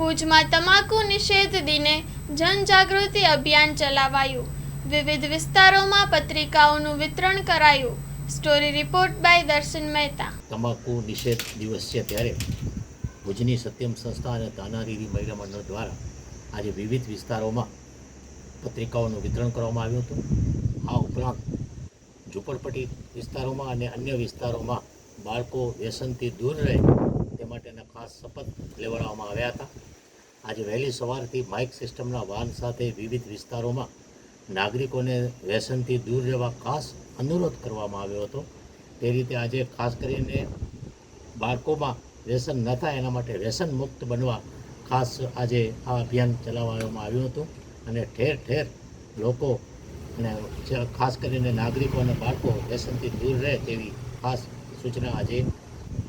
ભુજમાં તમાકુ નિષેધ દિને જનજાગૃતિ અભિયાન ચલાવાયું. વિવિધ વિસ્તારોમાં પત્રિકાઓનું વિતરણ કરાયું. સ્ટોરી રિપોર્ટ બાય દર્શન મહેતા. તમાકુ નિષેધ દિવસ છે ત્યારે ભુજની સત્યમ સંસ્થા અને તાનારીરી મહિલા મંડળ દ્વારા આજે વિવિધ વિસ્તારોમાં પત્રિકાઓનું વિતરણ કરવામાં આવ્યું હતું. આ ઉપરાંત ઝૂંપડપટ્ટી વિસ્તારોમાં અને અન્ય વિસ્તારોમાં બાળકો વ્યસનથી દૂર રહે તે માટેના ખાસ શપથ લેવડાવવામાં આવ્યા હતા. આજે વહેલી સવારથી માઇક સિસ્ટમના વાહન સાથે વિવિધ વિસ્તારોમાં નાગરિકોને વ્યસનથી દૂર રહેવા ખાસ અનુરોધ કરવામાં આવ્યો હતો. તે રીતે આજે ખાસ કરીને બાળકોમાં વ્યસન ન થાય એના માટે વ્યસન મુક્ત બનવા ખાસ આજે આ અભિયાન ચલાવવામાં આવ્યું હતું અને ઠેર ઠેર લોકો અને ખાસ કરીને નાગરિકો અને બાળકો વ્યસનથી દૂર રહે તેવી ખાસ સૂચના આજે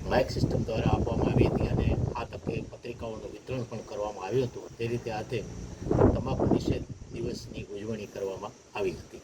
માઇક સિસ્ટમ દ્વારા આપવામાં આવી હતી અને આ તકે પત્રિકાઓનું વિતરણ પણ કરવામાં આવ્યું હતું. તે રીતે આજે તમાકુ નિષેધ દિવસની ઉજવણી કરવામાં આવી હતી.